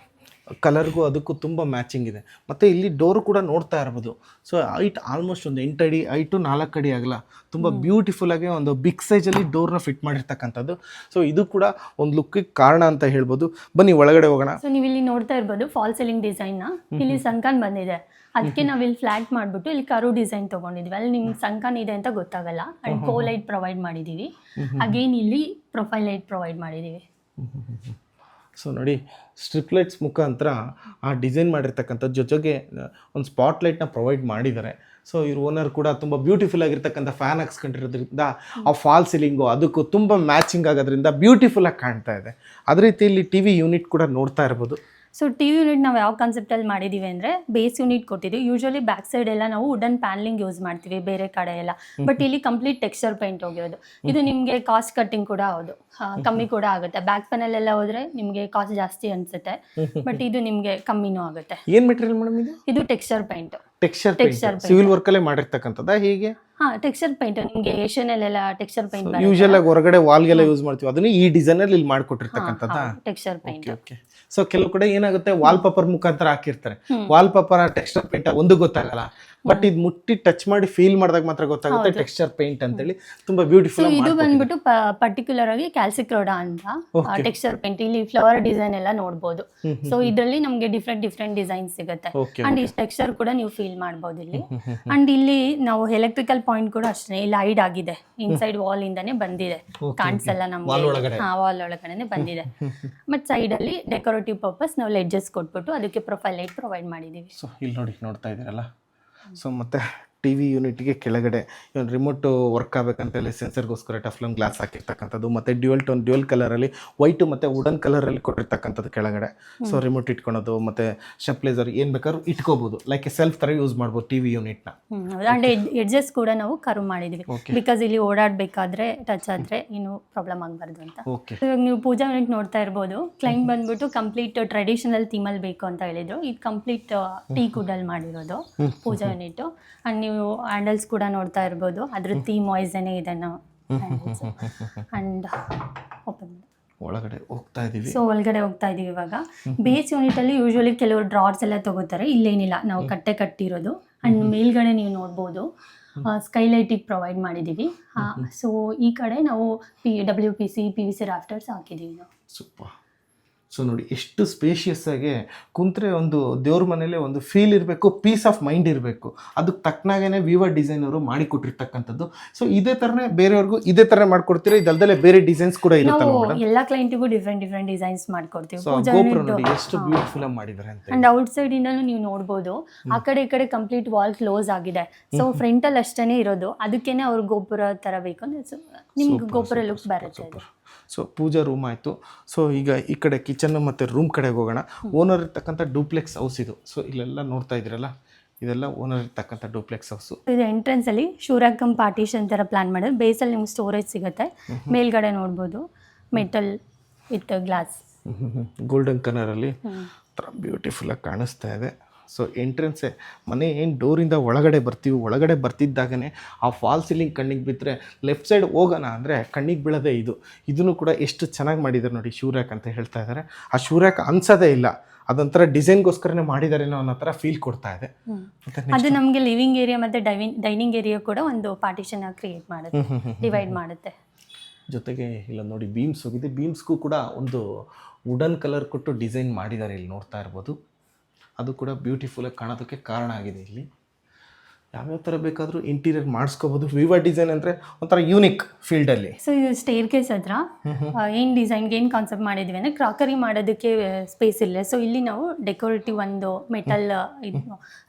ಕಲರ್ಗೂ ಅದಕ್ಕೂ ತುಂಬ ಮ್ಯಾಚಿಂಗ್ ಇದೆ. ಮತ್ತು ಇಲ್ಲಿ ಡೋರು ಕೂಡ ನೋಡ್ತಾ ಇರ್ಬೋದು. ಸೊ ಹೈಟ್ ಆಲ್ಮೋಸ್ಟ್ ಒಂದು 8 ಅಡಿ ಹೈಟು 4 ಅಡಿ ಆಗಲ್ಲ, ತುಂಬ ಬ್ಯೂಟಿಫುಲ್ಲಾಗಿ ಒಂದು ಬಿಗ್ ಸೈಜಲ್ಲಿ ಡೋರ್ನ ಫಿಟ್ ಮಾಡಿರ್ತಕ್ಕಂಥದ್ದು. ಸೊ ಇದು ಕೂಡ ಒಂದು ಲುಕ್ಕಿಗೆ ಕಾರಣ ಅಂತ ಹೇಳ್ಬೋದು. ಬನ್ನಿ ಒಳಗಡೆ ಹೋಗೋಣ. ಸೊ ನೀವು ಇಲ್ಲಿ ನೋಡ್ತಾ ಇರ್ಬೋದು ಫಾಲ್ ಸೀಲಿಂಗ್ ಡಿಸೈನ್ನ ಇಲ್ಲಿ ಸಂಕನ್ ಬಂದಿದೆ. ಅದಕ್ಕೆ ನಾವು ಇಲ್ಲಿ ಫ್ಲಾಟ್ ಮಾಡಿಬಿಟ್ಟು ಇಲ್ಲಿ ಕರು ಡಿಸೈನ್ ತೊಗೊಂಡಿದ್ವಿ. ಅಲ್ಲಿ ನಿಮ್ಗೆ ಸಂಕನ್ ಇದೆ ಅಂತ ಗೊತ್ತಾಗಲ್ಲ. ಆ್ಯಂಡ್ ಕೋ ಲೈಟ್ ಪ್ರೊವೈಡ್ ಮಾಡಿದ್ದೀವಿ. ಅಗೇನ್ ಇಲ್ಲಿ ಪ್ರೊಫೈಲ್ ಲೈಟ್ ಪ್ರೊವೈಡ್ ಮಾಡಿದ್ದೀವಿ. ಸೊ ನೋಡಿ ಸ್ಟ್ರಿಪ್ ಲೈಟ್ಸ್ ಮುಖಾಂತರ ಆ ಡಿಸೈನ್ ಮಾಡಿರ್ತಕ್ಕಂಥ ಜೊತೆಗೆ ಒಂದು ಸ್ಪಾಟ್ ಲೈಟ್ನ ಪ್ರೊವೈಡ್ ಮಾಡಿದ್ದಾರೆ. ಸೊ ಇವ್ರ ಓನರ್ ಕೂಡ ತುಂಬ ಬ್ಯೂಟಿಫುಲ್ ಆಗಿರ್ತಕ್ಕಂಥ ಫ್ಯಾನ್ ಹಾಕ್ಸ್ಕೊಂಡಿರೋದ್ರಿಂದ ಆ ಫಾಲ್ ಸೀಲಿಂಗು ಅದಕ್ಕೂ ತುಂಬ ಮ್ಯಾಚಿಂಗ್ ಆಗೋದ್ರಿಂದ ಬ್ಯೂಟಿಫುಲ್ ಆಗಿ ಕಾಣ್ತಾ ಇದೆ. ಅದೇ ರೀತಿ ಇಲ್ಲಿ ಟಿ ವಿ ಯೂನಿಟ್ ಕೂಡ ನೋಡ್ತಾ ಇರ್ಬೋದು. ಸೊ ಟಿ ವಿ ಯೂನಿಟ್ ನಾವು ಯಾವ ಕಾನ್ಸೆಪ್ಟಲ್ಲಿ ಮಾಡಿದ್ದೀವಿ ಅಂದರೆ ಬೇಸ್ ಯೂನಿಟ್ ಕೊಟ್ಟಿದ್ದೀವಿ. ಯೂಶಲಿ ಬ್ಯಾಕ್ ಸೈಡ್ ಎಲ್ಲ ನಾವು ವುಡನ್ ಪ್ಯಾನ್ಲಿಂಗ್ ಯೂಸ್ ಮಾಡ್ತೀವಿ ಬೇರೆ ಕಡೆ ಎಲ್ಲ, ಬಟ್ ಇಲ್ಲಿ ಕಂಪ್ಲೀಟ್ ಟೆಕ್ಸ್ಚರ್ ಪೇಂಟ್ ಹೋಗಿರೋದು. ಇದು ನಿಮಗೆ ಕಾಸ್ಟ್ ಕಟ್ಟಿಂಗ್ ಕೂಡ ಹೌದು, ಕಮ್ಮಿ ಕೂಡ ಆಗುತ್ತೆ. ಬ್ಯಾಕ್ ಪ್ಯಾನಲ್ ಎಲ್ಲ ಹೋದ್ರೆ ನಿಮಗೆ ಕಾಸ್ಟ್ ಜಾಸ್ತಿ ಅನ್ಸುತ್ತೆ, ಬಟ್ ಇದು ನಿಮಗೆ ಕಮ್ಮಿನೂ ಆಗುತ್ತೆ. ಏನು ಮೆಟೀರಿಯಲ್ ಮೇಡಮ್ ಇದು? ಇದು texture paint. Texture civil work ಅಲ್ಲೇ ಮಾಡಿರ್ತಕ್ಕಂಥದ್ದು ಹೀಗೆ? ಹಾ, ಟೆಕ್ಸ್ಚರ್ ಪೇಂಟ್ ನಿಮಗೆ ಏಷ್ಯನ್ ಅಲ್ಲೆಲ್ಲ ಟೆಕ್ಸ್ಚರ್ ಪೇಂಟ್ ಯೂಶಲ್ ಆಗಿ ಹೊರಗಡೆ ವಾಲ್ಗೆಲ್ಲ ಯೂಸ್ ಮಾಡ್ತೀವಿ, ಅದನ್ನ ಈ ಡಿಸೈನ್ ಅಲ್ಲಿ ಇಲ್ಲಿ ಮಾಡ್ಕೊಟ್ಟಿರ್ತಕ್ಕಂಥದ್ದ ಟೆಕ್ಸ್ಚರ್ ಪೇಂಟ್. ಓಕೆ. ಸೊ ಕೆಲವು ಕಡೆ ಏನಾಗುತ್ತೆ ವಾಲ್ ಪೇಪರ್ ಮುಖಾಂತರ ಹಾಕಿರ್ತಾರೆ, ವಾಲ್ ಪೇಪರ್ ಟೆಕ್ಸ್ಚರ್ ಪೇಂಟ್ ಒಂದು ಗೊತ್ತಾಗಲ್ಲ, ಬಟ್ ಇದು ಮುಟ್ಟಿ ಟಚ್ ಮಾಡಿ ಫೀಲ್ ಮಾಡಿದಾಗ ಮಾತ್ರ ಗೊತ್ತಾಗುತ್ತೆ ಟೆಕ್ಸ್ಚರ್ ಪೇಂಟ್ ಅಂತೇಳಿ. ತುಂಬಾ ಬ್ಯೂಟಿಫುಲ್. ಇದು ಬಂದ್ಬಿಟ್ಟು ಪರ್ಟಿಕ್ಯುಲರ್ ಆಗಿ ಕ್ಯಾಲ್ಸಿಕ್ರೋಡಾ ಅಂತ ಟೆಕ್ಸ್ಚರ್ ಪೇಂಟ್. ಇಲ್ಲಿ ಫ್ಲವರ್ ಡಿಸೈನ್ ಎಲ್ಲ ನೋಡಬಹುದು. ಸೊ ಇದರಲ್ಲಿ ನಮಗೆ ಡಿಫ್ರೆಂಟ್ ಡಿಸೈನ್ ಸಿಗುತ್ತೆ ಅಂಡ್ ಈ ಟೆಕ್ಸ್ಚರ್ ಕೂಡ ನೀವು ಫೀಲ್ ಮಾಡಬಹುದು ಇಲ್ಲಿ. ಅಂಡ್ ಇಲ್ಲಿ ನಾವು ಎಲೆಕ್ಟ್ರಿಕಲ್ ಪಾಯಿಂಟ್ ಕೂಡ ಅಷ್ಟೇ ಇಲ್ಲಿ ಹೈಡ್ ಆಗಿದೆ, ಇನ್ಸೈಡ್ ವಾಲ್ ಇಂದಾನೆ ಬಂದಿದೆ, ಕಾಣಿಸಲ್ಲ ನಮ್ಗೆ, ವಾಲ್ ಒಳಗಡೆ ಬಂದಿದೆ. ಬಟ್ ಸೈಡ್ ಅಲ್ಲಿ ಡೆಕೋರೇಟಿವ್ ಪರ್ಪಸ್ ನಾವು ಲೆಡ್ಜಸ್ ಕೊಟ್ಬಿಟ್ಟು ಅದಕ್ಕೆ ಪ್ರೊಫೈಲ್ ಲೈಟ್ ಪ್ರೊವೈಡ್ ಮಾಡಿದೀವಿ. ಸೊ ಇಲ್ಲಿ ನೋಡ್ತಾ ಇದ್ದೀರಲ್ಲ. ಸೊ ಮತ್ತು ಟಿ ವಿ ಯೂನಿಟ್ಗೆ ಕೆಳಗಡೆ ಇವನು ರಿಮೋಟು ವರ್ಕ್ ಆಗಬೇಕಂತೇಳಿ ಸೆನ್ಸರ್ಗೋಸ್ಕರ ಟಫ್ಲನ್ ಗ್ಲಾಸ್ ಹಾಕಿರ್ತಕ್ಕಂಥದ್ದು, ಮತ್ತು ಡ್ಯುಯಲ್ ಕಲರಲ್ಲಿ ವೈಟು ಮತ್ತು ವುಡನ್ ಕಲರಲ್ಲಿ ಕೊಟ್ಟಿರ್ತಕ್ಕಂಥದ್ದು ಕೆಳಗಡೆ. ಸೊ ರಿಮೋಟ್ ಇಟ್ಕೊಳೋದು ಮತ್ತು ಸ್ಟೆಪ್ಲೈಸರ್ ಏನು ಬೇಕಾದ್ರೂ ಇಟ್ಕೋಬೋದು, ಲೈಕ್ ಸೆಲ್ಫ್ ಥರ ಯೂಸ್ ಮಾಡ್ಬೋದು ಟಿ ವಿ ಯೂನಿಟ್ನ. ಅಂಡ್ ಎಡ್ಜಸ್ ಕೂಡ ನಾವು ಕರ್ವ್ ಮಾಡಿದ್ವಿ, ಬಿಕಾಸ್ ಇಲ್ಲಿ ಓಡಾಡಬೇಕಾದ್ರೆ ಟಚ್ ಆದರೆ ಏನು ಪ್ರಾಬ್ಲಮ್ ಆಗಬಾರ್ದು ಅಂತ. ಓಕೆ. ಇವಾಗ ನೀವು ಪೂಜಾ ಯೂನಿಟ್ ನೋಡ್ತಾ ಇರ್ಬೋದು. ಕ್ಲೈಂಟ್ ಬಂದ್ಬಿಟ್ಟು ಕಂಪ್ಲೀಟ್ ಟ್ರೆಡಿಷನಲ್ ಥೀಮಲ್ಲಿ ಬೇಕು ಅಂತ ಹೇಳಿದ್ರು. ಇದು ಕಂಪ್ಲೀಟ್ ಟೀ ಕುಡಲ್ಲಿ ಮಾಡಿರೋದು ಪೂಜಾ ಯೂನಿಟ್. ಅಂಡ್ ನೀವು ಹ್ಯಾಂಡಲ್ಸ್ ಕೂಡ ನೋಡ್ತಾ ಇರ್ಬೋದು, ಅದ್ರ ಥೀಮ್ ವಾಯ್ಸೇ ಇದೆ ನಾವು. ಅಂಡ್ ಓಪನ್ ಒಳಗಡೆ ಹೋಗ್ತಾ ಇದೀವಿ. ಸೊ ಒಳಗಡೆ ಹೋಗ್ತಾ ಇದೀವಿ ಇವಾಗ. ಬೇಸ್ ಯೂನಿಟ್ ಅಲ್ಲಿ ಯೂಶುವಲಿ ಕೆಲವರು ಡ್ರಾರ್ಸ್ ಎಲ್ಲ ತಗೋತಾರೆ, ಇಲ್ಲೇನಿಲ್ಲ, ನಾವು ಕಟ್ಟಿರೋದು. ಅಂಡ್ ಮೇಲ್ಗಡೆ ನೀವು ನೋಡ್ಬೋದು ಸ್ಕೈಲೈಟಿಗೆ ಪ್ರೊವೈಡ್ ಮಾಡಿದ್ದೀವಿ. ಸೊ ಈ ಕಡೆ ನಾವು WPC PVC ರಾಫ್ಟರ್ಸ್ ಹಾಕಿದ್ದೀವಿ ನಾವು. ಸೂಪರ್. ಸೊ ನೋಡಿ ಎಷ್ಟು ಸ್ಪೇಷಿಯಸ್ ಆಗಿ ಕುಂತ್ರೆ ಒಂದು ದೇವ್ರ ಮನೇಲಿ ಒಂದು ಫೀಲ್ ಇರಬೇಕು, ಪೀಸ್ ಆಫ್ ಮೈಂಡ್ ಇರಬೇಕು. ಅದಕ್ಕೆ ತಕ್ಕನಾಗೇ ವಿವಾ ಡಿಸೈನ್ ಅವರು ಮಾಡಿಕೊಟ್ಟಿರ್ತಕ್ಕಂಥದ್ದು. ಸೊ ಇದೇ ಥರನೇ ಬೇರೆಯವ್ರಿಗೂ ಇದೇ ಥರ ಮಾಡ್ಕೊಡ್ತೀರಾ? ಇದಲ್ದಲ್ಲೇ ಬೇರೆ ಡಿಸೈನ್ಸ್ ಕೂಡ ಇರುತ್ತಲ್ಲ? ಎಲ್ಲ ಕ್ಲೈಂಟಿಗೂ ಡಿಫ್ರೆಂಟ್ ಡಿಸೈನ್ಸ್ ಮಾಡ್ಕೊಡ್ತೀವಿ. ಗೋಪುರ ನೋಡಿ ಎಷ್ಟು ಬ್ಯೂಟಿಫುಲ್ ಆಗಿ ಮಾಡಿದ್ದಾರೆ ಅಂತ. ಅಂಡ್ ಔಟ್ ಸೈಡ್ ಇಂದನೂ ನೀವು ನೋಡ್ಬೋದು, ಆ ಕಡೆ ಈ ಕಡೆ ಕಂಪ್ಲೀಟ್ ವಾಲ್ ಕ್ಲೋಸ್ ಆಗಿದೆ. ಸೊ ಫ್ರಂಟ್ ಅಲ್ಲಿ ಅಷ್ಟೇ ಇರೋದು, ಅದಕ್ಕೇನೆ ಅವ್ರ ಗೋಪುರ ತರ ಬೇಕು ಅಂದ್ರೆ ನಿಮ್ಗೆ ಗೋಪುರ ಲುಕ್ ಬರುತ್ತೆ. ಸೊ ಪೂಜಾ ರೂಮ್ ಆಯಿತು. ಸೊ ಈಗ ಈ ಕಡೆ ಕಿಚನ್ ಮತ್ತು ರೂಮ್ ಕಡೆಗೆ ಹೋಗೋಣ. ಓನರ್ ಇರ್ತಕ್ಕಂಥ ಡೂಪ್ಲೆಕ್ಸ್ ಹೌಸ್ ಇದು. ಸೊ ಇಲ್ಲೆಲ್ಲ ನೋಡ್ತಾ ಇದ್ದೀರಲ್ಲ, ಇದೆಲ್ಲ ಓನರ್ ಇರ್ತಕ್ಕಂಥ ಡೂಪ್ಲೆಕ್ಸ್ ಹೌಸು. ಇದು ಎಂಟ್ರೆನ್ಸ್ ಅಲ್ಲಿ ಶೂರಾಕಮ್ ಪಾರ್ಟಿಷನ್ ಥರ ಪ್ಲಾನ್ ಮಾಡಿದ್ರೆ ಬೇಸಲ್ಲಿ ನಿಮ್ಗೆ ಸ್ಟೋರೇಜ್ ಸಿಗುತ್ತೆ. ಮೇಲ್ಗಡೆ ನೋಡ್ಬೋದು ಮೆಟಲ್ ವಿತ್ ಗ್ಲಾಸ್, ಗೋಲ್ಡನ್ ಕಲರಲ್ಲಿ ಥರ ಬ್ಯೂಟಿಫುಲ್ಲಾಗಿ ಕಾಣಿಸ್ತಾ ಇದೆ. ಸೊ ಎಂಟ್ರೆನ್ಸೇ ಮನೆ ಏನು ಡೋರಿಂದ ಒಳಗಡೆ ಬರ್ತೀವಿ, ಒಳಗಡೆ ಬರ್ತಿದ್ದಾಗನೇ ಆ ಫಾಲ್ ಸೀಲಿಂಗ್ ಕಣ್ಣಿಗೆ ಬಿದ್ದರೆ ಲೆಫ್ಟ್ ಸೈಡ್ ಹೋಗೋಣ ಅಂದರೆ ಕಣ್ಣಿಗೆ ಬೀಳೋದೇ ಇದನ್ನು ಕೂಡ ಎಷ್ಟು ಚೆನ್ನಾಗಿ ಮಾಡಿದ್ದಾರೆ ನೋಡಿ. ಶೂರ್ಯಾಕ್ ಅಂತ ಹೇಳ್ತಾ ಇದ್ದಾರೆ. ಆ ಶೂರ್ಯಾಕ್ ಅನ್ಸೋದೇ ಇಲ್ಲ, ಅದೊಂಥರ ಡಿಸೈನ್ಗೋಸ್ಕರನೇ ಮಾಡಿದಾರೇನೋ ಅನ್ನೋ ಥರ ಫೀಲ್ ಕೊಡ್ತಾ ಇದೆ. ಅದು ನಮಗೆ ಲಿವಿಂಗ್ ಏರಿಯಾ ಮತ್ತು ಡೈನಿಂಗ್ ಏರಿಯಾ ಕೂಡ ಒಂದು ಪಾರ್ಟಿಷನ್ ಕ್ರಿಯೇಟ್ ಮಾಡುತ್ತೆ, ಡಿವೈಡ್ ಮಾಡುತ್ತೆ. ಜೊತೆಗೆ ಇಲ್ಲ ನೋಡಿ ಬೀಮ್ಸ್ ಹೋಗಿದೆ, ಬೀಮ್ಸ್ಗೂ ಕೂಡ ಒಂದು ವುಡನ್ ಕಲರ್ ಕೊಟ್ಟು ಡಿಸೈನ್ ಮಾಡಿದ್ದಾರೆ. ಇಲ್ಲಿ ನೋಡ್ತಾ ಇರ್ಬೋದು, ಅದು ಕೂಡ ಬ್ಯೂಟಿಫುಲ್ಲಾಗಿ ಕಾಣೋದಕ್ಕೆ ಕಾರಣ ಆಗಿದೆ. ಇಲ್ಲಿ ಯಾವ್ಯಾವ ಥರ ಬೇಕಾದರೂ ಇಂಟೀರಿಯರ್ ಮಾಡಿಸ್ಕೋಬೋದು. ವಿವಾ ಡಿಸೈನ್ ಅಂದರೆ ಒಂಥರ ಯೂನಿಕ್ ಫೀಲ್ಡಲ್ಲಿ. ಸೊ ಇದು ಸ್ಟೇರ್ ಕೇಸ್ ಹತ್ರ ಏನು ಡಿಸೈನ್ಗೆ ಏನು ಕಾನ್ಸೆಪ್ಟ್ ಮಾಡಿದ್ವಿ ಅಂದರೆ ಕ್ರಾಕರಿ ಮಾಡೋದಕ್ಕೆ ಸ್ಪೇಸ್ ಇಲ್ಲ. ಸೊ ಇಲ್ಲಿ ನಾವು ಡೆಕೋರೇಟಿವ್ ಒಂದು ಮೆಟಲ್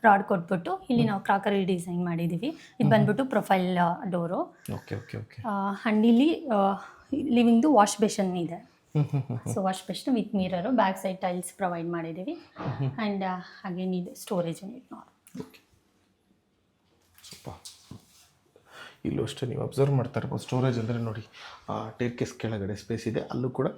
ರಾಡ್ ಕೊಟ್ಬಿಟ್ಟು ಇಲ್ಲಿ ನಾವು ಕ್ರಾಕರಿ ಡಿಸೈನ್ ಮಾಡಿದ್ದೀವಿ. ಇದು ಬಂದ್ಬಿಟ್ಟು profile door. Okay okay okay. And ಇಲ್ಲಿ ಲಿವಿಂಗ್ದು ವಾಶ್ ಬೇಷನ್ ಇದೆ. So wash basin with mirror, back side tiles provide ಮಾಡಿದ್ದೀವಿ. ಆ್ಯಂಡ್ ಅಗೇನ್ ಇದು ಸ್ಟೋರೇಜ್ ಯೂನಿಟ್ ನೋಡಿ. Okay super. ಇಲ್ಲೂ ಅಷ್ಟೇ ನೀವು ಅಬ್ಸರ್ವ್ ಮಾಡ್ತಾ ಇರ್ಬೋದು. ಸ್ಟೋರೇಜ್ ಅಂದರೆ ನೋಡಿ ಟೇರ್ ಕೇಸ್ ಕೆಳಗಡೆ ಸ್ಪೇಸ್ ಇದೆ, ಅಲ್ಲೂ ಕೂಡ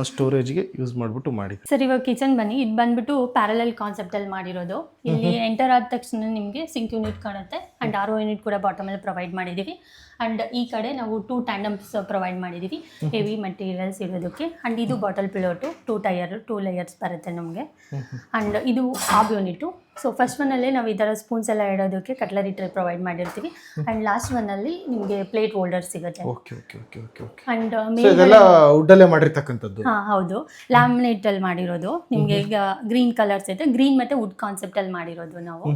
ಸ್ಟೋರೇಜ್ಗೆ ಯೂಸ್ ಮಾಡಿಬಿಟ್ಟು ಮಾಡಿದೆ. ಸರ್ ಇವಾಗ ಕಿಚನ್ ಬನ್ನಿ. ಇದು ಬಂದ್ಬಿಟ್ಟು ಪ್ಯಾರಲಲ್ ಕಾನ್ಸೆಪ್ಟಲ್ಲಿ ಮಾಡಿರೋದು. ಇಲ್ಲಿ ಎಂಟರ್ ಆದ ತಕ್ಷಣ ನಿಮಗೆ ಸಿಂಕ್ ಯೂನಿಟ್ ಕಾಣುತ್ತೆ. ಆ್ಯಂಡ್ RO ಯೂನಿಟ್ ಕೂಡ ಬಾಟಮಲ್ಲಿ ಪ್ರೊವೈಡ್ ಮಾಡಿದ್ದೀವಿ. ಆ್ಯಂಡ್ ಈ ಕಡೆ ನಾವು 2 ಟ್ಯಾಂಡಮ್ಸ್ ಪ್ರೊವೈಡ್ ಮಾಡಿದ್ದೀವಿ ಹೆವಿ ಮಟೀರಿಯಲ್ಸ್ ಇರೋದಕ್ಕೆ. ಆ್ಯಂಡ್ ಇದು ಬಾಟಲ್ ಪಿಲೋಟು 2 ಲೇಯರ್ಸ್ ಬರುತ್ತೆ ನಮಗೆ. ಆ್ಯಂಡ್ ಇದು ಆಬ್ ಯೂನಿಟು. ಸೊ ಫಸ್ಟ್ ಒನ್ನಲ್ಲೇ ನಾವು ಈ ಥರ ಸ್ಪೂನ್ಸ್ ಎಲ್ಲ ಇಡೋದಕ್ಕೆ ಕಟ್ಲರಿ ಟ್ರೇ ಪ್ರೊವೈಡ್ ಮಾಡಿರ್ತೀವಿ. ಆ್ಯಂಡ್ ಲಾಸ್ಟ್ ಒನ್ನಲ್ಲಿ ನಿಮಗೆ ಪ್ಲೇಟ್ ಹೋಲ್ಡರ್ ಸಿಗುತ್ತೆ. Okay okay okay okay okay. And ಇದೆಲ್ಲ ವುಡ್ಡಲ್ಲೇ ಮಾಡಿರ್ತಕ್ಕಂಥದ್ದು. ಹೌದು, ಲ್ಯಾಮಿನೇಟ್ ಅಲ್ಲಿ ಮಾಡಿರೋದು. ನಿಮಗೆ ಈಗ ಗ್ರೀನ್ ಕಲರ್ಸ್ ಇದೆ, ಗ್ರೀನ್ ಮತ್ತೆ ವುಡ್ ಕಾನ್ಸೆಪ್ಟ್ ಅಲ್ಲಿ ಮಾಡಿರೋದು ನಾವು.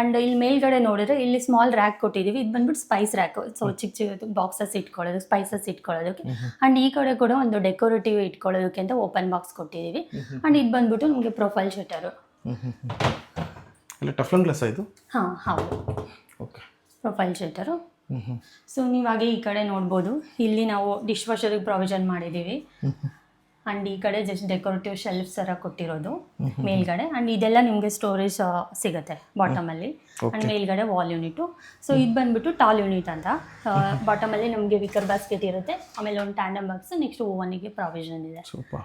ಅಂಡ್ ಇಲ್ಲಿ ಮೇಲ್ಗಡೆ ನೋಡಿದ್ರೆ ಇಲ್ಲಿ ಸ್ಮಾಲ್ ರ್ಯಾಕ್ ಕೊಟ್ಟಿದ್ದೀವಿ. ಇದು ಬಂದ್ಬಿಟ್ಟು ಸ್ಪೈಸ್ ರ್ಯಾಕ್. ಸೊ ಚಿಕ್ಕ ಚಿಕ್ಕ ಬಾಕ್ಸಸ್ ಇಟ್ಕೊಳ್ಳೋದು, ಸ್ಪೈಸಸ್ ಇಟ್ಕೊಳ್ಳೋದಕ್ಕೆ. ಆ್ಯಂಡ್ ಈ ಕಡೆ ಕೂಡ ಒಂದು ಡೆಕೋರೇಟಿವ್ ಇಟ್ಕೊಳ್ಳೋದಕ್ಕೆ ಅಂತ ಓಪನ್ ಬಾಕ್ಸ್ ಕೊಟ್ಟಿದ್ದೀವಿ. ಆ್ಯಂಡ್ ಇದು ಬಂದ್ಬಿಟ್ಟು ನಮಗೆ ಪ್ರೊಫೈಲ್ ಶಟರು. ಇಲ್ಲ ಟಫ್ಲನ್ ಗ್ಲಾಸ್ ಇದು? ಹಾಂ ಹೌದು, ಓಕೆ. Profile shutter. ಸೊ ನೀವಾಗೆ ಈ ಕಡೆ ನೋಡ್ಬೋದು, ಇಲ್ಲಿ ನಾವು ಡಿಶ್ ವಾಷರಿಗೆ ಪ್ರಾವಿಷನ್ ಮಾಡಿದ್ದೀವಿ. ಆ್ಯಂಡ್ ಈ ಕಡೆ ಜಸ್ಟ್ ಡೆಕೋರೇಟಿವ್ ಶೆಲ್ಫ್ಸ್ ಥರ ಕೊಟ್ಟಿರೋದು ಮೇಲ್ಗಡೆ. ಆ್ಯಂಡ್ ಇದೆಲ್ಲ ನಿಮಗೆ ಸ್ಟೋರೇಜ್ ಸಿಗುತ್ತೆ ಬಾಟಮಲ್ಲಿ. ಆ್ಯಂಡ್ ಮೇಲ್ಗಡೆ ವಾಲ್ ಯೂನಿಟು. ಸೊ ಇದು ಬಂದ್ಬಿಟ್ಟು ಟಾಲ್ ಯೂನಿಟ್ ಅಂತ. ಬಾಟಮಲ್ಲಿ ನಮಗೆ ವಿಕರ್ ಬಾಸ್ಕೆಟ್ ಇರುತ್ತೆ, ಆಮೇಲೆ ಒಂದು ಟ್ಯಾಂಡಮ್ ಬಾಕ್ಸ್, ನೆಕ್ಸ್ಟ್ ಓವನಿಗೆ ಪ್ರಾವಿಷನ್ ಇದೆ. ಸೂಪರ್.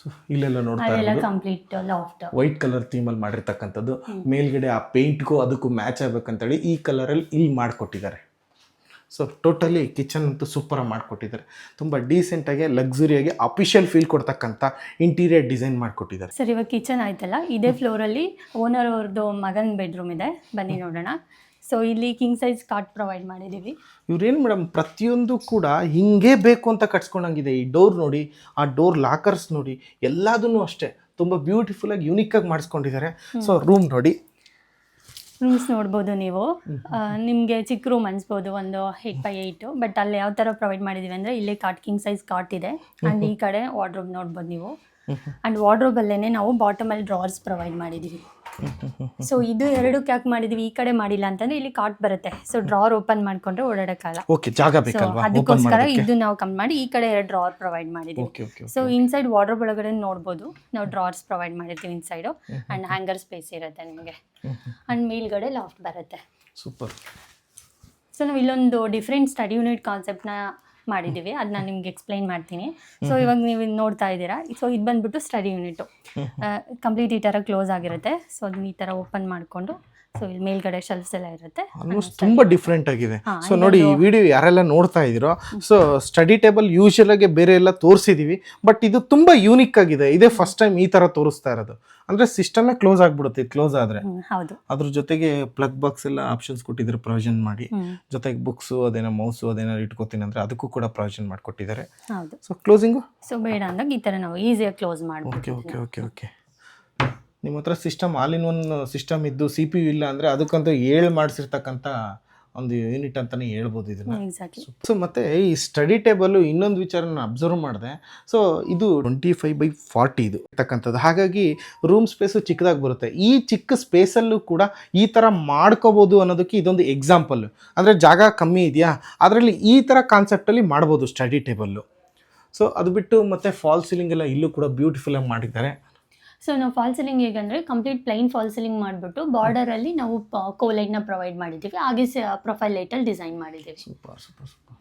ಸೊ ಇಲ್ಲೆಲ್ಲ ನೋಡ್ತಾ ಅದೆಲ್ಲ ಕಂಪ್ಲೀಟ್ ಲಾಫ್ಟ್ ವೈಟ್ ಕಲರ್ ಥೀಮಲ್ಲಿ ಮಾಡಿರ್ತಕ್ಕಂಥದ್ದು. ಮೇಲ್ಗಡೆ ಆ ಪೇಂಟ್ಗೂ ಅದಕ್ಕೂ ಮ್ಯಾಚ್ ಆಗ್ಬೇಕಂತೇಳಿ ಈ ಕಲರಲ್ಲಿ ಇಲ್ಲಿ ಮಾಡಿಕೊಟ್ಟಿದ್ದಾರೆ. ಸೊ ಟೋಟಲಿ ಕಿಚನ್ ಅಂತೂ ಸೂಪರಾಗಿ ಮಾಡಿಕೊಟ್ಟಿದ್ದಾರೆ. ತುಂಬ ಡೀಸೆಂಟಾಗಿ ಲಕ್ಸುರಿಯಾಗಿ ಅಫಿಷಿಯಲ್ ಫೀಲ್ ಕೊಡ್ತಕ್ಕಂಥ ಇಂಟೀರಿಯರ್ ಡಿಸೈನ್ ಮಾಡಿಕೊಟ್ಟಿದ್ದಾರೆ. ಸರ್ ಇವಾಗ ಕಿಚನ್ ಆಯ್ತಲ್ಲ, ಇದೇ ಫ್ಲೋರಲ್ಲಿ ಓನರ್ ಅವ್ರದ್ದು ಮಗನ ಬೆಡ್ರೂಮ್ ಇದೆ, ಬನ್ನಿ ನೋಡೋಣ. ಸೊ ಇಲ್ಲಿ ಕಿಂಗ್ ಸೈಜ್ ಕಾಟ್ ಪ್ರೊವೈಡ್ ಮಾಡಿದ್ದೀವಿ. ಇವ್ರೇನು ಮೇಡಮ್ ಪ್ರತಿಯೊಂದು ಕೂಡ ಹಿಂಗೆ ಬೇಕು ಅಂತ ಕಟ್ಸ್ಕೊಂಡಂಗಿದೆ. ಈ ಡೋರ್ ನೋಡಿ, ಆ ಡೋರ್ ಲಾಕರ್ಸ್ ನೋಡಿ, ಎಲ್ಲದನ್ನು ಅಷ್ಟೇ ತುಂಬ ಬ್ಯೂಟಿಫುಲ್ಲಾಗಿ ಯೂನಿಕ್ಕಾಗಿ ಮಾಡಿಸ್ಕೊಂಡಿದ್ದಾರೆ. ಸೊ ರೂಮ್ ನೋಡಿ, ರೂಮ್ಸ್ ನೋಡ್ಬೋದು ನೀವು. ನಿಮಗೆ ಚಿಕ್ಕ ರೂಮ್ ಅನ್ಸ್ಬೋದು, ಒಂದು 8x8. ಬಟ್ ಅಲ್ಲಿ ಯಾವ ಥರ ಪ್ರೊವೈಡ್ ಮಾಡಿದ್ದೀವಿ ಅಂದರೆ, ಇಲ್ಲೇ ಕಿಂಗ್ ಸೈಜ್ ಕಾಟ್ ಇದೆ. ಆ್ಯಂಡ್ ಈ ಕಡೆ ವಾರ್ಡ್ರೋಬ್ ನೋಡ್ಬೋದು ನೀವು. ಆ್ಯಂಡ್ ವಾರ್ಡ್ರೋಬಲ್ಲೇ ನಾವು ಬಾಟಮಲ್ಲಿ ಡ್ರಾರ್ಸ್ ಪ್ರೊವೈಡ್ ಮಾಡಿದ್ದೀವಿ. ಸೊ ಇದು ಎರಡಕ್ಕೆ ಯಾಕೆ ಮಾಡಿದ್ದೀವಿ, ಈ ಕಡೆ ಮಾಡಿಲ್ಲ ಅಂತಂದರೆ ಇಲ್ಲಿ ಕಾಟ್ ಬರುತ್ತೆ. ಸೊ ಡ್ರಾರ್ ಓಪನ್ ಮಾಡ್ಕೊಂಡ್ರೆ ಓಡಾಡೋಕ್ಕಾಗಲ್ಲ. ಓಕೆ, ಜಾಗ ಬೇಕಲ್ವಾ, ಅದಕ್ಕೋಸ್ಕರ ಇದು ನಾವು ಕಮ್ಮಿ ಮಾಡಿ ಈ ಕಡೆ 2 ಡ್ರಾರ್ ಪ್ರೊವೈಡ್ ಮಾಡಿದ್ದೀವಿ. ಸೊ ಇನ್ಸೈಡ್ ವಾರ್ಡ್ರೋಬ್ ಒಳಗಡೆ ನೋಡ್ಬೋದು, ನಾವು ಡ್ರಾರ್ಸ್ ಪ್ರೊವೈಡ್ ಮಾಡಿರ್ತೀವಿ ಇನ್ಸೈಡು. ಆ್ಯಂಡ್ ಹ್ಯಾಂಗರ್ ಸ್ಪೇಸ್ ಇರುತ್ತೆ ನಿಮಗೆ. ಆ್ಯಂಡ್ ಮೇಲ್ಗಡೆ ಲಾಫ್ಟ್ ಬರುತ್ತೆ. ಸೂಪರ್. ಸೊ ನಾವು ಇಲ್ಲೊಂದು ಡಿಫ್ರೆಂಟ್ ಸ್ಟಡಿ ಯೂನಿಟ್ ಕಾನ್ಸೆಪ್ಟ್ನ ಮಾಡಿದ್ದೀವಿ, ಅದನ್ನ ನಿಮ್ಗೆ ಎಕ್ಸ್ಪ್ಲೈನ್ ಮಾಡ್ತೀನಿ. ಸೊ ಇವಾಗ ನೀವು ನೋಡ್ತಾ ಇದ್ದೀರಾ. ಸೊ ಇದು ಬಂದ್ಬಿಟ್ಟು ಸ್ಟಡಿ ಯೂನಿಟು. ಕಂಪ್ಲೀಟ್ ಈ ಥರ ಕ್ಲೋಸ್ ಆಗಿರುತ್ತೆ. ಸೊ ಅದನ್ನ ಈ ಥರ ಓಪನ್ ಮಾಡಿಕೊಂಡು, ಸೊ ಇಲ್ಲಿ ಮೇಲ್ಗಡೆ ಶೆಲ್ಫ್ಸ್ ಎಲ್ಲ ಇರುತ್ತೆ. ಆಲ್ಮೋಸ್ಟ್ ತುಂಬ ಡಿಫ್ರೆಂಟ್ ಆಗಿದೆ. ಸೊ ನೋಡಿ, ಈ ವಿಡಿಯೋ ಯಾರೆಲ್ಲ ನೋಡ್ತಾ ಇದ್ದೀರೋ, ಸೊ ಸ್ಟಡಿ ಟೇಬಲ್ ಯೂಶುವಲ್ ಆಗಿ ಬೇರೆ ಎಲ್ಲ ತೋರಿಸಿದೀವಿ, ಬಟ್ ಇದು ತುಂಬ ಯೂನಿಕ್ ಆಗಿದೆ. ಇದೇ ಫಸ್ಟ್ ಟೈಮ್ ಈ ಥರ ತೋರಿಸ್ತಾ ಇರೋದು. ಅಂದರೆ ಸಿಸ್ಟಮೇ ಕ್ಲೋಸ್ ಆಗಿಬಿಡುತ್ತೆ ಕ್ಲೋಸ್ ಆದರೆ. ಹೌದು. ಅದ್ರ ಜೊತೆಗೆ ಪ್ಲಗ್ ಬಾಕ್ಸ್ ಎಲ್ಲ ಆಪ್ಷನ್ಸ್ ಕೊಟ್ಟಿದ್ದಾರೆ ಪ್ರೊವಿಷನ್ ಮಾಡಿ. ಜೊತೆಗೆ ಬುಕ್ಸು ಅದೇನೋ ಮೌಸು ಅದೇನಾದ್ರು ಇಟ್ಕೋತೀನಿ ಅಂದರೆ ಅದಕ್ಕೂ ಕೂಡ ಪ್ರೊವಿಷನ್ ಮಾಡಿಕೊಟ್ಟಿದ್ದಾರೆ. ಹೌದು. ಸೊ ಕ್ಲೋಸಿಂಗು ಸೊ ಬೇಡ ಅಂದಾಗ ಈ ಥರ ನಾವು ಈಸಿಯಾಗಿ ಕ್ಲೋಸ್ ಮಾಡ್ಬೋದು. Okay okay okay okay. ನಿಮ್ಮ ಹತ್ರ system all in one system ಇದ್ದು CPU ಇಲ್ಲ ಅಂದರೆ ಅದಕ್ಕಂತೂ ಮಾಡಿಸಿರ್ತಕ್ಕಂಥ ಒಂದು ಯೂನಿಟ್ ಅಂತಲೇ ಹೇಳ್ಬೋದು ಇದನ್ನು. ಎಕ್ಸಾಕ್ಟ್ಲಿ. ಸೊ ಮತ್ತು ಈ ಸ್ಟಡಿ ಟೇಬಲ್ಲು ಇನ್ನೊಂದು ವಿಚಾರನ ಅಬ್ಸರ್ವ್ ಮಾಡಿದೆ. ಸೊ ಇದು 25x40 ಇದು ಇರ್ತಕ್ಕಂಥದ್ದು. ಹಾಗಾಗಿ ರೂಮ್ ಸ್ಪೇಸು ಚಿಕ್ಕದಾಗಿ ಬರುತ್ತೆ. ಈ ಚಿಕ್ಕ ಸ್ಪೇಸಲ್ಲೂ ಕೂಡ ಈ ಥರ ಮಾಡ್ಕೋಬೋದು ಅನ್ನೋದಕ್ಕೆ ಇದೊಂದು ಎಕ್ಸಾಂಪಲ್ಲು. ಅಂದರೆ ಜಾಗ ಕಮ್ಮಿ ಇದೆಯಾ, ಅದರಲ್ಲಿ ಈ ಥರ ಕಾನ್ಸೆಪ್ಟಲ್ಲಿ ಮಾಡ್ಬೋದು ಸ್ಟಡಿ ಟೇಬಲ್ಲು. ಸೊ ಅದು ಬಿಟ್ಟು ಮತ್ತು ಫಾಲ್ ಸೀಲಿಂಗ್ ಎಲ್ಲ ಇಲ್ಲೂ ಕೂಡ ಬ್ಯೂಟಿಫುಲ್ಲಾಗಿ ಮಾಡಿದ್ದಾರೆ. ಸೊ ನಾವು ಫಾಲ್ ಸೀಲಿಂಗ್ ಹೇಗಂದರೆ ಕಂಪ್ಲೀಟ್ ಪ್ಲೈನ್ ಫಾಲ್ ಸೀಲಿಂಗ್ ಮಾಡಿಬಿಟ್ಟು ಬಾರ್ಡರಲ್ಲಿ ನಾವು ಕೋಲೈಟ್ನ ಪ್ರೊವೈಡ್ ಮಾಡಿದ್ದೀವಿ. ಹಾಗೆ ಪ್ರೊಫೈಲ್ ಲೈಟಲ್ಲಿ ಡಿಸೈನ್ ಮಾಡಿದ್ದೀವಿ. Super super super.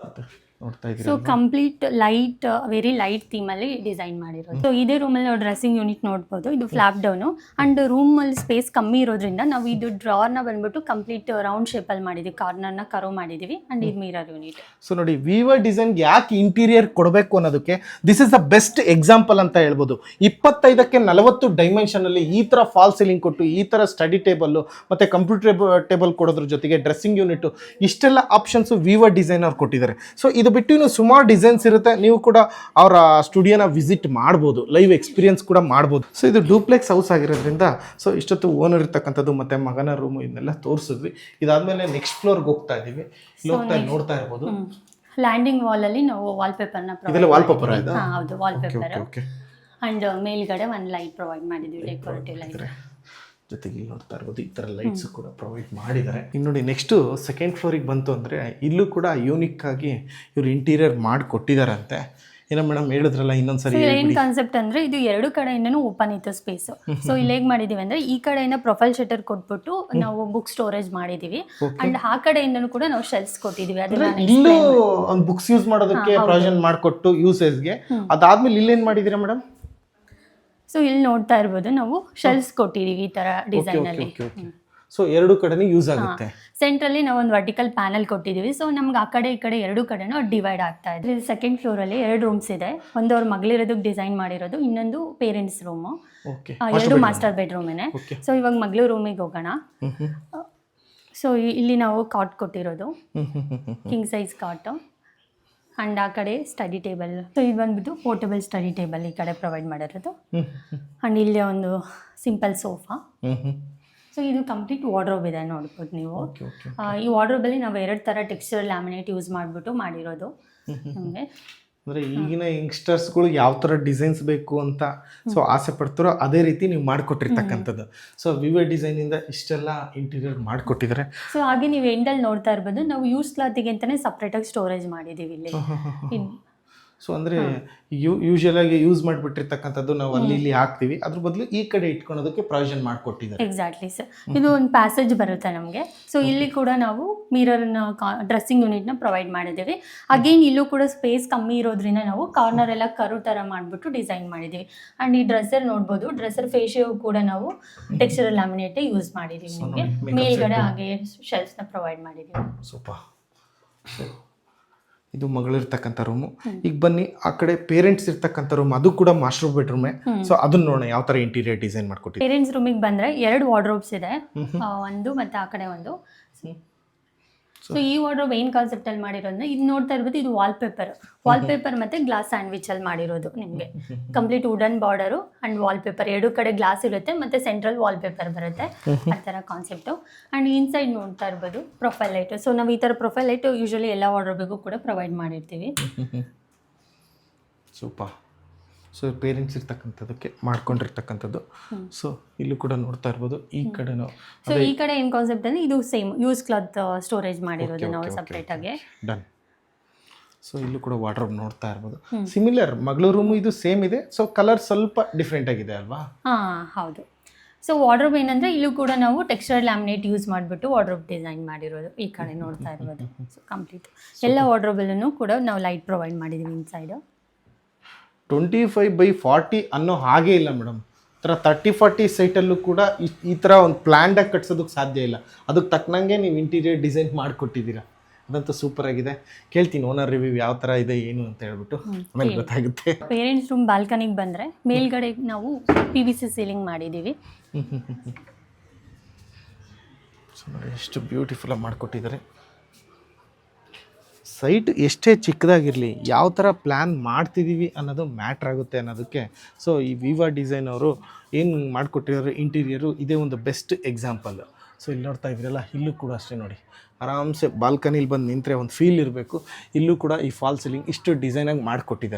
ಮತ್ತೆ ನೋಡ್ತಾ ಇದ್ದೀವಿ. So complete light, very light ಥೀಮಲ್ಲಿ ಡಿಸೈನ್ ಮಾಡಿರೋದು. ಸೊ ಇದೇ ರೂಮಲ್ಲಿ ನಾವು ಡ್ರೆಸ್ಸಿಂಗ್ ಯೂನಿಟ್ ನೋಡ್ಬೋದು. ಇದು ಫ್ಲಾಪ್ ಡೌನು. ಆ್ಯಂಡ್ ರೂಮಲ್ಲಿ ಸ್ಪೇಸ್ ಕಮ್ಮಿ ಇರೋದ್ರಿಂದ ನಾವು ಇದು ಡ್ರಾರ್ನ ಬಂದ್ಬಿಟ್ಟು ಕಂಪ್ಲೀಟ್ ರೌಂಡ್ ಶೇಪಲ್ಲಿ ಮಾಡಿದ್ದೀವಿ. ಕಾರ್ನರ್ನ ಕರೋ ಮಾಡಿದ್ದೀವಿ. ಆ್ಯಂಡ್ ಇದು ಮಿರರ್ ಯೂನಿಟ್. ಸೊ ನೋಡಿ, ವೀವರ್ ಡಿಸೈನ್ಗೆ ಯಾಕೆ ಇಂಟೀರಿಯರ್ ಕೊಡಬೇಕು ಅನ್ನೋದಕ್ಕೆ this is the best example ಅಂತ ಹೇಳ್ಬೋದು. 25ಕ್ಕೆ 40 ಡೈಮೆನ್ಷನಲ್ಲಿ ಈ ಥರ ಫಾಲ್ ಸೀಲಿಂಗ್ ಕೊಟ್ಟು, ಈ ಥರ ಸ್ಟಡಿ ಟೇಬಲ್ಲು ಮತ್ತು ಕಂಪ್ಯೂಟರ್ ಟೇಬಲ್ ಕೊಡೋದ್ರ ಜೊತೆಗೆ ಡ್ರೆಸ್ಸಿಂಗ್ ಯೂನಿಟು, ಇಷ್ಟೆಲ್ಲ ಆಪ್ಷನ್ಸು ವೀವರ್ ಡಿಸೈನ್ ಅವ್ರು ಕೊಟ್ಟಿದ್ದಾರೆ. ಸೊ ಇದು ಬಿಟ್ಟು ಇನ್ನು ಸುಮಾರು ಡಿಸೈನ್ಸ್ ಇರುತ್ತೆ. ನೀವು ಕೂಡ ಅವರ ಸ್ಟುಡಿಯೋನ ವಿಸಿಟ್ ಮಾಡ್ಬೋದು, ಲೈವ್ ಎಕ್ಸ್ಪೀರಿಯನ್ಸ್ ಕೂಡ ಮಾಡ್ಬೋದು. ಸೊ ಇದು ಡೂಪ್ಲೆಕ್ಸ್ ಹೌಸ್ ಆಗಿರೋದ್ರಿಂದ ಸೊ ಇಷ್ಟೊತ್ತು ಓನರ್ ಇರ್ತಕ್ಕಂಥದ್ದು ಮತ್ತು ಮಗನ ರೂಮು ಇದನ್ನೆಲ್ಲ ತೋರಿಸಿದ್ವಿ. ಇದಾದಮೇಲೆ ನೆಕ್ಸ್ಟ್ ಫ್ಲೋರ್ಗೆ ಹೋಗ್ತಾ ಇದ್ದೀವಿ. ಹೋಗ್ತಾ ನೋಡ್ತಾ ಇರ್ಬೋದು. ಲ್ಯಾಂಡಿಂಗ್ ವಾಲಲ್ಲಿ ನಾವು ವಾಲ್ಪೇಪರ್ನ ಇದೆಲ್ಲ ವಾಲ್ಪೇಪರ್ ಆಯ್ತಾ? ಹೌದು, ವಾಲ್ಪೇಪರ್. ಆ್ಯಂಡ್ ಮೇಲ್ಗಡೆ ಒಂದು ಲೈಟ್ ಪ್ರೊವೈಡ್ ಮಾಡಿದ್ದೀವಿ, ಡೆಕೋರೇಟಿವ್ ಲೈಟ್. ಜೊತೆಗೆ ಇಲ್ಲಿ ನೋಡ್ತಾ ಇರ್ಬೋದು, ಈ ಥರ ಲೈಟ್ಸ್ ಕೂಡ ಪ್ರೊವೈಡ್ ಮಾಡಿದ್ದಾರೆ. ಇನ್ನು ನೋಡಿ, ನೆಕ್ಸ್ಟು ಸೆಕೆಂಡ್ ಫ್ಲೋರಿಗೆ ಬಂತು ಅಂದರೆ ಇಲ್ಲೂ ಕೂಡ ಯೂನಿಕ್ ಆಗಿ ಇವರು ಇಂಟೀರಿಯರ್ ಮಾಡಿ ಕೊಟ್ಟಿದ್ದಾರಂತೆ. ಏನೋ ಮೇಡಮ್ ಹೇಳಿದ್ರಲ್ಲ, ಇನ್ನೊಂದ್ಸರಿ ಏನು ಕಾನ್ಸೆಪ್ಟ್ ಅಂದರೆ ಇದು 2 ಕಡೆಯಿಂದನೂ ಓಪನ್ ಇತ್ತು ಸ್ಪೇಸು. ಸೊ ಇಲ್ಲಿ ಹೇಗೆ ಮಾಡಿದ್ದೀವಿ ಅಂದರೆ, ಈ ಕಡೆಯಿಂದ ಪ್ರೊಫೈಲ್ ಶಟರ್ ಕೊಟ್ಬಿಟ್ಟು ನಾವು ಬುಕ್ ಸ್ಟೋರೇಜ್ ಮಾಡಿದ್ದೀವಿ. ಆ್ಯಂಡ್ ಆ ಕಡೆಯಿಂದನೂ ಕೂಡ ನಾವು ಶೆಲ್ಫ್ಸ್ ಕೊಟ್ಟಿದ್ದೀವಿ. ಅದನ್ನ ಇಲ್ಲೂ ಒಂದು ಬುಕ್ಸ್ ಯೂಸ್ ಮಾಡೋದಕ್ಕೆ ಪ್ರೊವಿಷನ್ ಮಾಡಿಕೊಟ್ಟು ಯೂಸೇಜ್ಗೆ. ಅದಾದ್ಮೇಲೆ ಇಲ್ಲೇನು ಮಾಡಿದ್ದೀರಾ ಮೇಡಮ್? ಸೊ ಇಲ್ಲಿ ನೋಡ್ತಾ ಇರ್ಬೋದು, ನಾವು ಶೆಲ್ಫ್ಸ್ ಕೊಟ್ಟಿದ್ದೀವಿ ಈ ಥರ ಡಿಸೈನಲ್ಲಿ. ಸೊ 2 ಕಡೆನೂ ಯೂಸ್ ಆಗುತ್ತೆ. ಸೆಂಟ್ರಲ್ಲಿ ನಾವು ಒಂದು ವರ್ಟಿಕಲ್ ಪ್ಯಾನಲ್ ಕೊಟ್ಟಿದ್ದೀವಿ. ಸೊ ನಮ್ಗೆ ಆ ಕಡೆ ಈ ಕಡೆ 2 ಕಡೆನೂ ಡಿವೈಡ್ ಆಗ್ತಾ ಇದೆ. ಇದು ಸೆಕೆಂಡ್ ಫ್ಲೋರಲ್ಲಿ 2 ರೂಮ್ಸ್ ಇದೆ. ಒಂದು ಅವ್ರ ಮಗಳಿರೋದಕ್ಕೆ ಡಿಸೈನ್ ಮಾಡಿರೋದು, ಇನ್ನೊಂದು ಪೇರೆಂಟ್ಸ್ ರೂಮು. 2 ಮಾಸ್ಟರ್ ಬೆಡ್ರೂಮೇನೆ. ಸೊ ಇವಾಗ ಮಗಳು ರೂಮಿಗೆ ಹೋಗೋಣ. ಸೊ ಇಲ್ಲಿ ನಾವು ಕಾಟ್ ಕೊಟ್ಟಿರೋದು, ಕಿಂಗ್ ಸೈಜ್ ಕಾಟು. ಆ್ಯಂಡ್ ಆ ಕಡೆ ಸ್ಟಡಿ ಟೇಬಲ್. ಸೊ ಇದು ಬಂದ್ಬಿಟ್ಟು ಪೋರ್ಟಬಲ್ ಸ್ಟಡಿ ಟೇಬಲ್ ಈ ಕಡೆ ಪ್ರೊವೈಡ್ ಮಾಡಿರೋದು. ಆ್ಯಂಡ್ ಇಲ್ಲಿ ಒಂದು ಸಿಂಪಲ್ ಸೋಫಾ. ಸೊ ಇದು ಕಂಪ್ಲೀಟ್ ವಾರ್ಡ್ರೋಬ್ ಇದೆ ನೋಡ್ಬೋದು ನೀವು. Okay okay. ಈ ವಾರ್ಡ್ರೋಬಲ್ಲಿ ನಾವು 2 ಥರ ಟೆಕ್ಸ್ಚರ್ ಲ್ಯಾಮಿನೇಟ್ ಯೂಸ್ ಮಾಡಿಬಿಟ್ಟು ಮಾಡಿರೋದು ನಮಗೆ. ಅಂದರೆ ಈಗಿನ ಯಂಗ್ಸ್ಟರ್ಸ್ಗಳು ಯಾವ ಥರ ಡಿಸೈನ್ಸ್ ಬೇಕು ಅಂತ ಸೊ ಆಸೆ ಪಡ್ತಾರೋ ಅದೇ ರೀತಿ ನೀವು ಮಾಡಿಕೊಟ್ಟಿರ್ತಕ್ಕಂಥದ್ದು. ಸೊ ವಿವೋ ಡಿಸೈನಿಂದ ಇಷ್ಟೆಲ್ಲ ಇಂಟೀರಿಯರ್ ಮಾಡಿಕೊಟ್ಟಿದ್ದಾರೆ. ಸೊ ಹಾಗೆ ನೀವು ಎಂಡಲ್ಲಿ ನೋಡ್ತಾ ಇರ್ಬೋದು, ನಾವು ಯೂಸ್ ಕ್ಲಾತಿಗೆ ಅಂತಲೇ ಸಪ್ರೇಟಾಗಿ ಸ್ಟೋರೇಜ್ ಮಾಡಿದ್ದೀವಿ ಇಲ್ಲಿ. ಸೊ ಅಂದರೆ ಯೂಶಲಾಗಿ ಯೂಸ್ ಮಾಡಿಬಿಟ್ಟಿರ್ತಕ್ಕಂಥದ್ದು ನಾವು ಅಲ್ಲಿ ಇಲ್ಲಿ ಹಾಕ್ತೀವಿ, ಅದ್ರ ಬದಲು ಈ ಕಡೆ ಇಟ್ಕೊಳೋದಕ್ಕೆ ಪ್ರಾವಿಷನ್ ಮಾಡಿಕೊಟ್ಟಿದ್ದಾರೆ. Exactly sir. ಇದು ಒಂದು ಪ್ಯಾಸೇಜ್ ಬರುತ್ತೆ ನಮಗೆ. ಸೊ ಇಲ್ಲಿ ಕೂಡ ನಾವು ಮಿರರ್ನ ಡ್ರೆಸ್ಸಿಂಗ್ ಯೂನಿಟ್ನ ಪ್ರೊವೈಡ್ ಮಾಡಿದ್ದೀವಿ. ಅಗೇನ್ ಇಲ್ಲೂ ಕೂಡ ಸ್ಪೇಸ್ ಕಮ್ಮಿ ಇರೋದ್ರಿಂದ ನಾವು ಕಾರ್ನರ್ ಎಲ್ಲ ಕರು ಥರ ಮಾಡಿಬಿಟ್ಟು ಡಿಸೈನ್ ಮಾಡಿದ್ದೀವಿ. ಆ್ಯಂಡ್ ಈ ಡ್ರೆಸ್ಸರ್ ನೋಡ್ಬೋದು, ಡ್ರೆಸ್ಸರ್ ಫೇಶಿಯೋ ಕೂಡ ನಾವು ಟೆಕ್ಸ್ಚರ್ ಲ್ಯಾಮಿನೇಟೇ ಯೂಸ್ ಮಾಡಿದ್ದೀವಿ. ನಿಮಗೆ ಮೇಲ್ಗಡೆ ಹಾಗೆ ಶೆಲ್ಫ್ನ ಪ್ರೊವೈಡ್ ಮಾಡಿದ್ದೀವಿ. ಸೂಪರ್. ಇದು ಮಗಳಿರ್ತಕ್ಕಂಥ ರೂಮು. ಈಗ ಬನ್ನಿ ಆ ಕಡೆ ಪೇರೆಂಟ್ಸ್ ಇರ್ತಕ್ಕಂಥ ರೂಮ್, ಅದು ಕೂಡ ಮಾಸ್ಟರ್ ಬೆಡ್ರೂಮೇ. ಸೊ ಅದನ್ನ ನೋಡೋಣ ಯಾವ ಥರ ಇಂಟೀರಿಯರ್ ಡಿಸೈನ್ ಮಾಡ್ಕೊಟ್ಟಿದ್ದೀವಿ. ಪೇರೆಂಟ್ಸ್ ರೂಮಿಗೆ ಬಂದರೆ 2 ವಾರ್ಡ್ರೋಬ್ಸ್ ಇದೆ, ಒಂದು ಮತ್ತು ಆ ಕಡೆ ಒಂದು. ಸೊ ಈ ವಾರ್ಡ್ರೋಬ್ ಏನು ಕಾನ್ಸೆಪ್ಟಲ್ಲಿ ಮಾಡಿರೋದ್ರೆ ಇದು ನೋಡ್ತಾ ಇರ್ಬೋದು, ಇದು ವಾಲ್ಪೇಪರ್ ಮತ್ತು ಗ್ಲಾಸ್ ಸ್ಯಾಂಡ್ವಿಚಲ್ಲಿ ಮಾಡಿರೋದು. ನಿಮಗೆ complete wooden border and wallpaper 2 ಕಡೆ ಗ್ಲಾಸ್ ಇರುತ್ತೆ ಮತ್ತು ಸೆಂಟ್ರಲ್ ವಾಲ್ಪೇಪರ್ ಬರುತ್ತೆ, ಆ ಥರ ಕಾನ್ಸೆಪ್ಟು. ಆ್ಯಂಡ್ ಇನ್ಸೈಡ್ ನೋಡ್ತಾ ಇರ್ಬೋದು ಪ್ರೊಫೈಲ್ ಲೈಟು. ಸೊ ನಾವು ಈ ಥರ ಪ್ರೊಫೈಲ್ ಲೈಟು ಯೂಶಲಿ ಎಲ್ಲ ವಾರ್ಡ್ರೋಬಿಗೂ ಕೂಡ ಪ್ರೊವೈಡ್ ಮಾಡಿರ್ತೀವಿ. ಸೂಪರ್. ಸೊ ಪೇರೆಂಟ್ಸ್ ಇರ್ತಕ್ಕಂಥದ್ದಕ್ಕೆ ಮಾಡ್ಕೊಂಡಿರ್ತಕ್ಕಂಥದ್ದು. ಸೊ ಇಲ್ಲೂ ಕೂಡ ನೋಡ್ತಾ ಇರ್ಬೋದು, ಈ ಕಡೆನೂ. ಸೊ ಈ ಕಡೆ ಏನು ಕಾನ್ಸೆಪ್ಟ್ ಅಂದರೆ ಇದು ಸೇಮ್ ಯೂಸ್ ಕ್ಲಾತ್ ಸ್ಟೋರೇಜ್ ಮಾಡಿರೋದು ನಾವು ಸಪ್ರೇಟಾಗಿ. ಡನ್. ಸೊ ಇಲ್ಲೂ ಕೂಡ ವಾರ್ಡ್ರೋಬ್ ನೋಡ್ತಾ ಇರ್ಬೋದು. ಸಿಮಿಲರ್ ಮಗಳು ರೂಮು ಇದು ಸೇಮ್ ಇದೆ. ಸೊ ಕಲರ್ ಸ್ವಲ್ಪ ಡಿಫ್ರೆಂಟ್ ಆಗಿದೆ ಅಲ್ವಾ? ಹಾಂ ಹೌದು. ಸೊ ವಾರ್ಡ್ರೋಬ್ ಏನಂದರೆ ಇಲ್ಲೂ ಕೂಡ ನಾವು ಟೆಕ್ಸ್ಚರ್ ಲ್ಯಾಮಿನೇಟ್ ಯೂಸ್ ಮಾಡಿಬಿಟ್ಟು ವಾರ್ಡ್ರೋಬ್ ಡಿಸೈನ್ ಮಾಡಿರೋದು. ಈ ಕಡೆ ನೋಡ್ತಾ ಇರ್ಬೋದು. ಸೊ ಕಂಪ್ಲೀಟ್ ಎಲ್ಲ ವಾರ್ಡ್ರೋಬಲ್ಲೂ ಕೂಡ ನಾವು ಲೈಟ್ ಪ್ರೊವೈಡ್ ಮಾಡಿದ್ದೀವಿ ಇನ್ಸೈಡು. 25/40 ಅನ್ನೋ ಹಾಗೇ ಇಲ್ಲ ಮೇಡಮ್. ಥರ 30-40 ಸೈಟಲ್ಲೂ ಕೂಡ ಈ ಥರ ಒಂದು ಪ್ಲ್ಯಾಂಡಾಗಿ ಕಟ್ಸೋದಕ್ಕೆ ಸಾಧ್ಯ ಇಲ್ಲ. ಅದಕ್ಕೆ ತಕ್ಕನಂಗೆ ನೀವು ಇಂಟೀರಿಯರ್ ಡಿಸೈನ್ ಮಾಡಿಕೊಟ್ಟಿದ್ದೀರಾ. ಅದಂತೂ ಸೂಪರ್ ಆಗಿದೆ. ಕೇಳ್ತೀನಿ ಓನರ್ ರಿವ್ಯೂ ಯಾವ ಥರ ಇದೆ ಏನು ಅಂತ ಹೇಳ್ಬಿಟ್ಟು, ಆಮೇಲೆ ಗೊತ್ತಾಗುತ್ತೆ. ಪೇರೆಂಟ್ಸ್ ರೂಮ್ ಬಾಲ್ಕನಿಗೆ ಬಂದರೆ ಮೇಲ್ಗಡೆ ನಾವು PVC ಸೀಲಿಂಗ್ ಮಾಡಿದ್ದೀವಿ. ಸೊ ನೋಡಿ ಎಷ್ಟು ಬ್ಯೂಟಿಫುಲ್ಲಾಗಿ ಮಾಡಿಕೊಟ್ಟಿದ್ದಾರೆ. ಸೈಟ್ ಎಷ್ಟೇ ಚಿಕ್ಕದಾಗಿರಲಿ, ಯಾವ ಥರ ಪ್ಲ್ಯಾನ್ ಮಾಡ್ತಿದ್ದೀವಿ ಅನ್ನೋದು ಮ್ಯಾಟ್ರ್ ಆಗುತ್ತೆ ಅನ್ನೋದಕ್ಕೆ ಸೊ ಈ ವಿವಾ ಡಿಸೈನ್ ಅವರು ಏನು ಮಾಡಿಕೊಟ್ಟಿರೋ ಇಂಟೀರಿಯರು ಇದೇ ಒಂದು ಬೆಸ್ಟ್ ಎಕ್ಸಾಂಪಲ್. ಸೊ ಇಲ್ಲಿ ನೋಡ್ತಾ ಇದ್ದೀರಲ್ಲ, ಇಲ್ಲೂ ಕೂಡ ಅಷ್ಟೇ ನೋಡಿ, ಆರಾಮ್ಸೆ ಬಾಲ್ಕನಿಲಿ ಬಂದು ನಿಂತರೆ ಒಂದು ಫೀಲ್ ಇರಬೇಕು. ಇಲ್ಲೂ ಕೂಡ ಈ ಫಾಲ್ ಸೀಲಿಂಗ್ ಇಷ್ಟು ಡಿಸೈನಾಗಿ ಮಾಡಿಕೊಟ್ಟಿದ್ದಾರೆ.